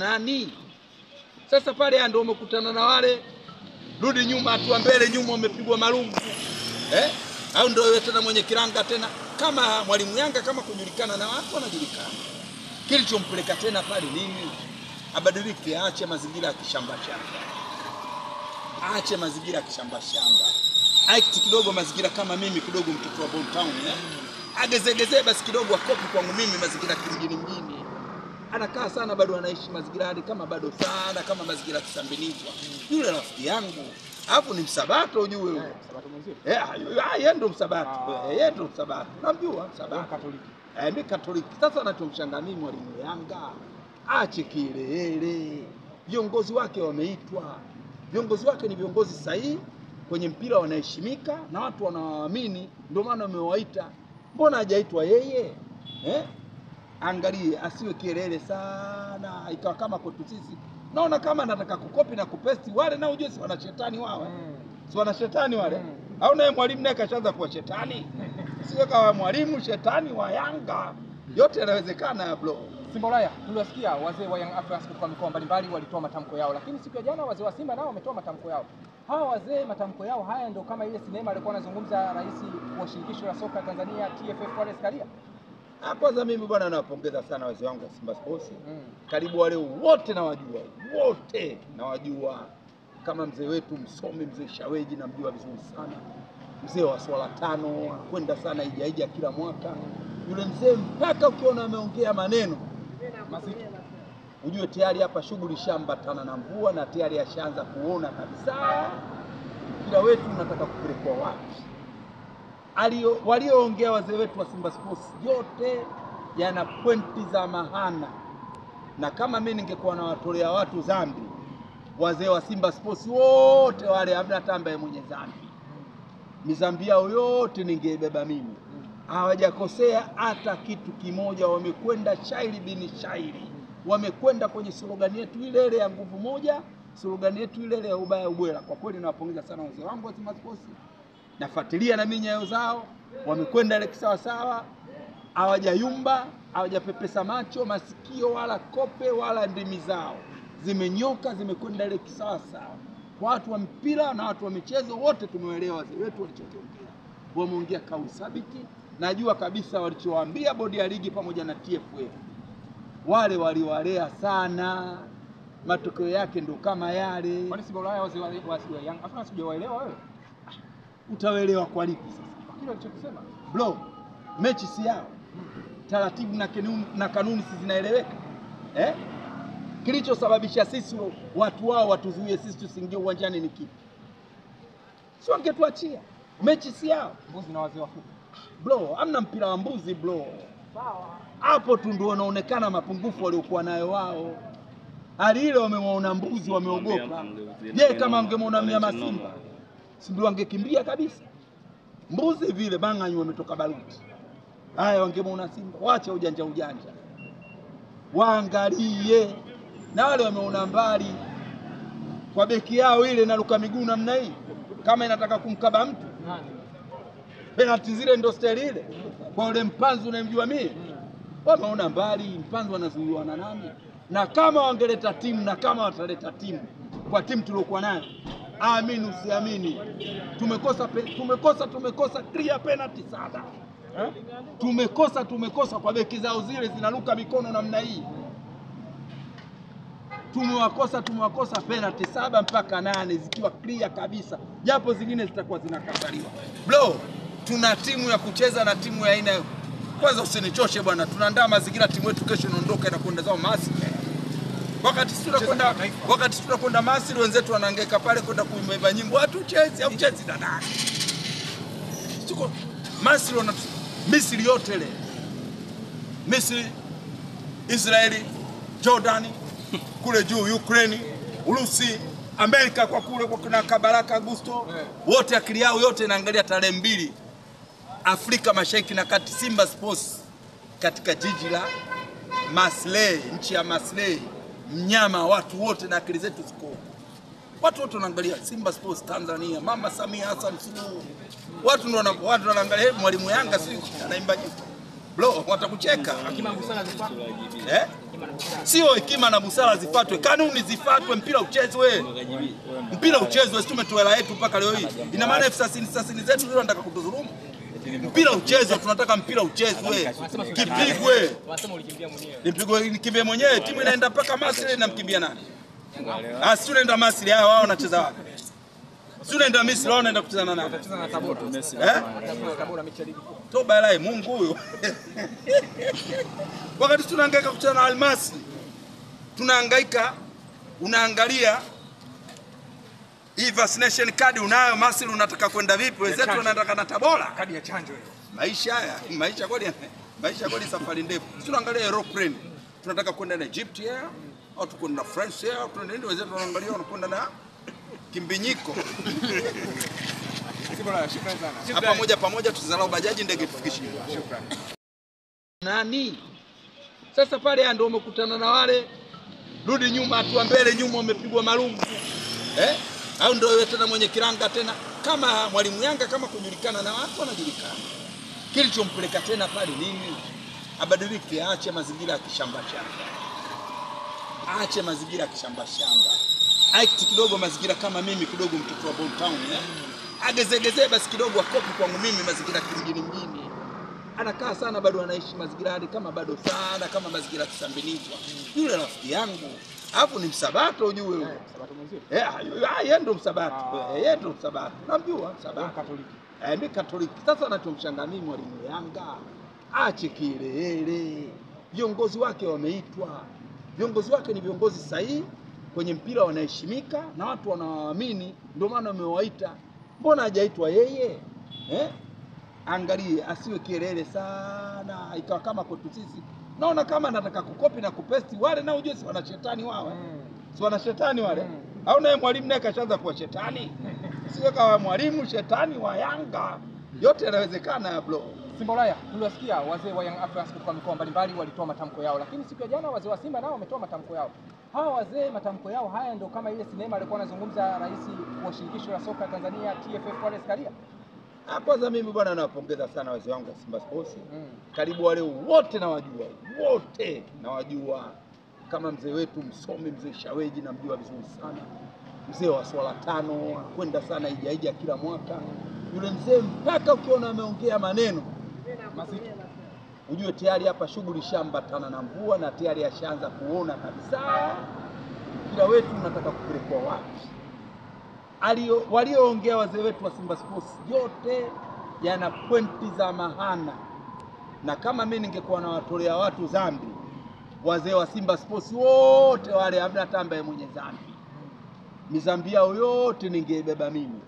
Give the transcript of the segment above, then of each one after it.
nani? Sasa pale ndio umekutana na wale rudi nyuma hatua mbele nyuma umepigwa marungu. Au ndio wewe tena mwenye kiranga tena kama Mwalimu Yanga kama kujulikana na watu wanajulikana. Kilichompeleka tena pale nini? Abadilike, aache mazingira ya kishamba shamba. Aache mazingira ya kishamba shamba. Aiki kidogo mazingira kama mimi kidogo mtoto wa Bon Town. Agezegeze basi kidogo akopi kwangu mimi mazingira kimjini mjini. Anakaa sana bado anaishi mazingira hadi kama bado sana kama mazingira kisambenizwa. Yule rafiki yangu. Alafu ni Msabato ujue wewe. Msabato mwenzio? Yeye ndo Msabato. Yeye ndo Msabato. Namjua Msabato. Katoliki. Ni Katoliki. Sasa anachomshangaa mimi Mwalimu Yanga. Ache kilele. Viongozi wake wameitwa. Viongozi wake ni viongozi sahihi kwenye mpira wanaheshimika na watu wanawaamini ndio maana wamewaita. Mbona hajaitwa yeye? Angalie asiwe kelele sana ikawa kama kwetu sisi. Naona kama anataka kukopi na kupesti wale na ujue si wana shetani wao. Si wana shetani wale. Au naye Mwalimu naye kashaanza kuwa shetani. Sio kama Mwalimu shetani wa Yanga. Yote yanawezekana ya bro. Simbolaya, tuliwasikia wazee wa Young Africans kutoka mikoa mbalimbali walitoa matamko yao, lakini siku ya jana wazee wa Simba nao wametoa matamko yao. Hawa wazee matamko yao haya ndio kama ile sinema alikuwa anazungumza rais wa shirikisho la soka Tanzania TFF Wallace Karia. Kwanza mimi bwana nawapongeza sana wazee wangu wa Simba Sports. Karibu wale wote nawajua. Wote nawajua. Kama mzee wetu msomi mzee Shaweji namjua vizuri sana. Mzee wa swala tano kwenda sana Ijaija kila mwaka. Yule mzee mpaka ukiona ameongea maneno mazito ujue tayari hapa shughuli shambatana na mvua na tayari ashaanza kuona kabisa mpira wetu unataka kupelekwa wapi. Walioongea wazee wetu wa Simba Sports yote yana pointi za mahana, na kama mimi ningekuwa na watolea watu dhambi wazee wa Simba Sports wote wale hamna tambaye mwenye dhambi, mizambi yao yote ningebeba mimi. Hawajakosea hata kitu kimoja, wamekwenda shairi bini shairi. Wamekwenda kwenye slogan yetu ile ile ya nguvu moja, slogan yetu ile ile ya ubaya ubwela. Kwa kweli nawapongeza sana wazee wangu wa Simba Sports. Nafuatilia na mimi nyayo zao, wamekwenda ile kisawa sawa. Hawajayumba, hawajapepesa macho, masikio wala kope wala ndimi zao. Zimenyoka, zimekwenda ile kisawa sawa. Kwa watu wa mpira na watu wa michezo wote tumeelewa wazee wetu walichokiongea. Wameongea kauli thabiti. Najua kabisa walichowaambia bodi ya ligi pamoja na TFF. Wale waliwalea sana. Matokeo yake ndo kama yale. Kwani Simbolaya wazee wa Young Africans hujawaelewa wewe? Utaelewa kwa lipi sasa? Kwa kile alichokisema. Bro, mechi si yao. Taratibu na kanuni si zinaeleweka. Kilichosababisha sisi watu wao watuzuie sisi tusiingie uwanjani ni kipi? Si wangetuachia. Mechi si yao. Mbuzi na wazee wafupi. Bro, hamna mpira wa mbuzi bro. Sawa. Hapo tu ndio wanaonekana mapungufu waliokuwa nayo wao. Hali ile wamewaona mbuzi wameogopa. Je, kama wangemwona mnyama simba, si ndio wangekimbia kabisa? Mbuzi vile banganyi wametoka baruti. Haya wangemwona simba, waache ujanja. Waangalie. Na wale wameona mbali. Kwa beki yao ile naruka miguu namna hii. Kama inataka kumkaba mtu. Penalty zile ndo style ile. Kwa ule Mpanzu unamjua mimi. Wameona mbali, Mpanzu anazuiwa na nani? Na kama wangeleta timu na kama wataleta timu kwa timu tuliokuwa nayo, amini usiamini, tumekosa clear penalty sana. Tumekosa kwa beki zao zile zinaruka mikono namna hii. Tumewakosa penalty 7 mpaka 8 zikiwa clear kabisa. Japo zingine zitakuwa zinakataliwa. Bro, tuna timu ya kucheza na timu ya aina. Kwanza usinichoshe bwana, tunaandaa mazingira timu yetu kesho inaondoka na kwenda zao Masri. Wakati tunakwenda Masri wenzetu wanahangaika pale kwenda kuimba nyimbo watu chezi au chezi na nani. Tuko Masri Misri yote ile. Misri, Israeli, Jordan, kule juu Ukraine, Urusi, Amerika kwa kule kwa kuna Kabaraka Augusto, wote akili yao yote inaangalia tarehe 2 Afrika Mashariki na Kati, Simba Sports katika jiji la Maslei, nchi ya Maslei, mnyama watu wote na akili zetu ziko. Watu wote wanaangalia Simba Sports Tanzania, Mama Samia Hassan Suluhu. Watu ndio wanaangalia Mwalimu Yanga sio anaimba jitu. Bro, watakucheka. Hekima na busara zifuatwe. Sio hekima na busara zifuatwe, kanuni zifuatwe, mpira uchezwe. Mpira uchezwe, sisi tumetoa hela yetu mpaka leo hii. Ina maana F-36 zetu ndio wanataka kutudhulumu. Mpira uchezwe, tunataka mpira uchezwe. Kipigwe. Wanasema ulikimbia mwenyewe. Nikimbie mwenyewe, timu inaenda mpaka Masri na mkimbia nani? Si tunaenda Masri, hao wao wanacheza wapi? Si tunaenda Misri, wao wanaenda kucheza na nani? Wanacheza na Tabora. Tabora mechi ya ligi kuu. Toba elai Mungu huyo. Wakati tunahangaika kucheza na Almasi, tunahangaika, unaangalia hii vaccination card unayo, Masri unataka kwenda vipi? Wenzetu wanataka na Tabora. Kadi ya chanjo hiyo. Maisha haya, maisha kweli safari ndefu. Tunaangalia aeroplane. Tunataka kwenda na Egypt Air au tukwenda na France Air, tunaenda ndio wenzetu wanaangalia wanakwenda na kimbinyiko. Hapa pamoja tuzalau bajaji ndege tufikishie. Shukrani. Nani? Sasa pale ndio umekutana na wale, rudi nyuma, hatua mbele, nyuma umepigwa marungu. Au ndio wewe tena mwenye kiranga tena kama Mwalimu Yanga, kama kujulikana na watu wanajulikana. Kilichompeleka tena pale nini? Abadilike, aache mazingira ya kishamba shamba. Aache mazingira ya kishamba shamba. Act kidogo mazingira kama mimi kidogo, mtoto wa Bon Town agezegezee basi kidogo, akopi kwangu mimi mazingira kijijini mjini. Anakaa sana bado anaishi mazingira hadi kama bado sana kama mazingira Kisambinizwa. Yule rafiki yangu. Hapo ni Msabato ujue wewe. Msabato mwenzio. Yeye ndo Msabato. Yeye ndo Msabato. Namjua Msabato. Katoliki. Ni Katoliki. Sasa anachomshangaa mimi Mwalimu Yanga, ache kilele. Viongozi wake wameitwa. Viongozi wake ni viongozi sahihi, kwenye mpira wanaheshimika na watu wanawaamini, ndio maana wamewaita. Mbona hajaitwa yeye? Angalie asiwe kielele sana, ikawa kama kwetu sisi. Naona kama anataka kukopi na kupesti wale, na ujue si wana shetani wao. Si wana shetani wale. Au naye Mwalimu naye kashaanza kuwa shetani. Sio kama Mwalimu shetani wa Yanga. Yote yanawezekana bro. Simba Ulaya, tuliwasikia wazee wa Young Africans kutoka mikoa mbalimbali walitoa matamko yao, lakini siku ya jana wazee wa Simba nao wametoa matamko yao. Hawa wazee matamko yao haya ndio kama ile sinema alikuwa anazungumza rais wa shirikisho la soka Tanzania TFF Wallace Karia. Kwanza mimi bwana nawapongeza sana wazee wangu wa Simba Sports. Karibu wale wote nawajua. Wote nawajua. Kama mzee wetu msomi mzee Shaweji namjua vizuri sana. Mzee wa swala tano kwenda sana Ijaija kila mwaka. Yule mzee mpaka ukiona ameongea maneno mazito, ujue tayari hapa shughuli shambatana na mvua na tayari ashaanza kuona kabisa mpira wetu unataka kupelekwa wapi. Walioongea wazee wetu wa Simba Sports yote yana pointi za mahana, na kama mimi ningekuwa nawatolea watu dhambi, wazee wa Simba Sports wote wale hamna tambaye mwenye dhambi. Mizambi yao yote ningebeba mimi.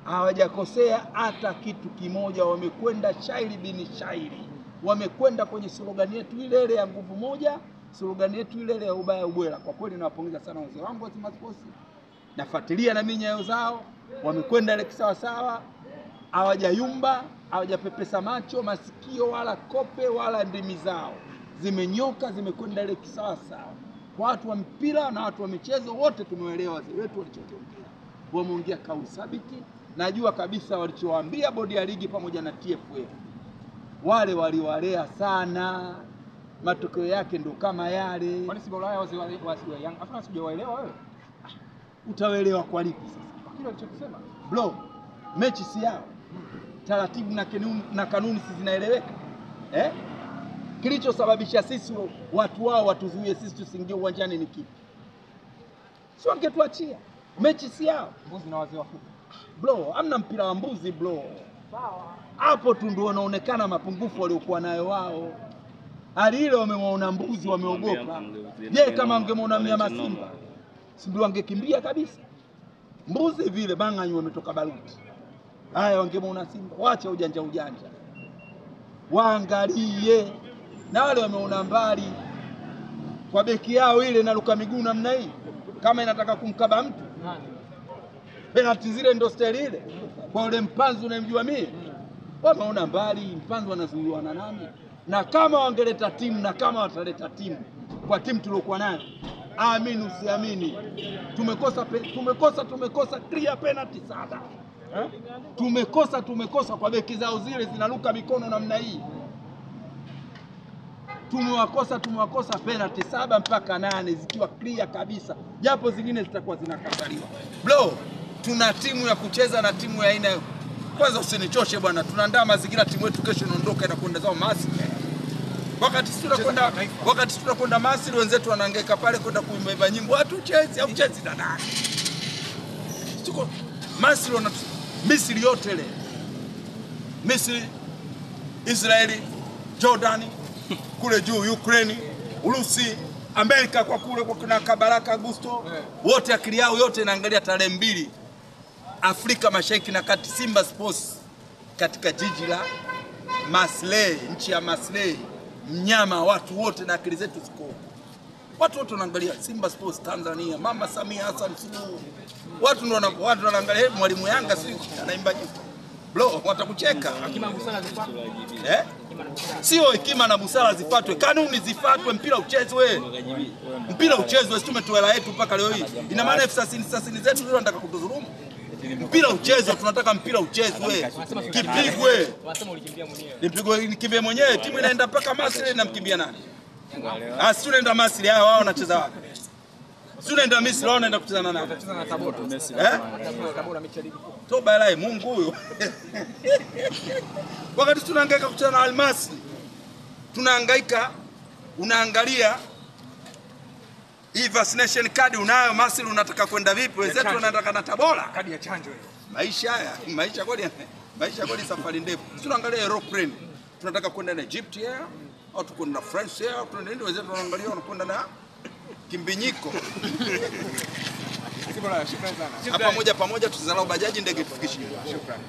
Hawajakosea hata kitu kimoja, wamekwenda shairi bini shairi. Wamekwenda kwenye slogan yetu ile ile ya nguvu moja, slogan yetu ile ile ya ubaya ubwela. Kwa kweli nawapongeza sana wazee wangu wa Simba Sports. Nafuatilia na mimi nyayo zao, wamekwenda ile kisawa sawa. Hawajayumba, hawajapepesa macho, masikio wala kope wala ndimi zao. Zimenyoka, zimekwenda ile kisawa sawa. Kwa watu wa mpira na watu wa michezo wote tumeelewa wazee wetu walichokiongea. Wameongea kauli thabiti. Najua kabisa walichowaambia bodi ya ligi pamoja na TFF. Wale waliwalea sana. Matokeo yake ndo kama yale. Kwani Simba Ulaya wazee wa Young Africans hujawaelewa wewe? Utaelewa kwa lipi sasa? Kile walichosema. Bro, mechi si yao. Taratibu na kanuni si zinaeleweka. Kilichosababisha sisi watu wao watuzuie sisi tusiingie uwanjani ni kipi? Si wangetuachia. Mechi si yao. Mbuzi na wazee wa fupi. Bro, hamna mpira wa mbuzi bro. Sawa. Hapo tu ndio wanaonekana mapungufu waliokuwa nayo wao. Hali ile wameona mbuzi wameogopa. Je, kama wangemwona mnyama simba, si ndio wangekimbia kabisa? Mbuzi vile Bang'anyi wametoka baruti. Haya wangemwona simba, waache ujanja. Waangalie. Na wale wameona mbali. Kwa beki yao ile na luka miguu namna hii. Kama inataka kumkaba mtu. Penalty zile ndo style ile. Kwa ule Mpanzu unamjua mimi. Wameona mbali, Mpanzu anazuiwa na nani? Na kama wangeleta timu na kama wataleta timu kwa timu tuliokuwa nayo, amini usiamini, tumekosa clear penalty sana. Tumekosa kwa beki zao zile zinaruka mikono namna hii. tumewakosa penalty 7 mpaka 8 zikiwa clear kabisa, japo zingine zitakuwa zinakataliwa. Bro, tuna timu ya kucheza na timu ya aina. Kwanza usinichoshe bwana, tunaandaa mazingira timu yetu kesho inaondoka na kwenda zao Masri. Wakati tunakwenda Masri, wenzetu wanahangaika pale kwenda kuimba nyimbo watu Chelsea au Chelsea dada. Tuko Masri wana Misri yote ile. Misri, Israeli, Jordani, kule juu Ukraine, Urusi, Amerika kwa kule kwa kuna Kabaraka Augusto, wote akili yao yote inaangalia tarehe 2 Afrika Mashariki na Kati, Simba Sports katika jiji la Maslei, nchi ya Maslei. Mnyama, watu wote na akili zetu ziko. Watu wote wanaangalia Simba Sports Tanzania, Mama Samia Hassan Suluhu. Watu ndio wanaangalia mwalimu Yanga si anaimba nyimbo. Bro, watakucheka. Hekima na busara zifuatwe. Sio hekima na busara zifuatwe, kanuni zifuatwe, mpira uchezwe. Mpira uchezwe, si tumetoa hela yetu mpaka leo hii. Ina maana sasini zetu leo wanataka kutudhulumu. Mpira uchezwe, tunataka mpira uchezwe. Kipigwe. Wasema ulikimbia mwenyewe. Nikimbie mwenyewe, timu inaenda mpaka Masri na mkimbia nani? Si tunaenda Masri, hao wao wanacheza wapi? Si tunaenda Misri, wao wanaenda kucheza na nani? Watacheza na Tabora. Tabora mechi ya ligi kuu. Toba lai Mungu huyo. Wakati tunahangaika kucheza na Al Masry, tunahangaika, unaangalia hii vaccination card unayo Masri, unataka kwenda vipi? Wenzetu wanataka na Tabora. Kadi ya chanjo hiyo. Maisha haya, maisha kweli safari ndefu. Tunaangalia aeroplane. Tunataka kwenda na Egypt Air au tukwenda na France Air, tunaenda ndio wenzetu wanaangalia wanakwenda na kimbinyiko. Shukrani sana. Hapa pamoja tutazalau bajaji ndege tufikishie. Shukrani.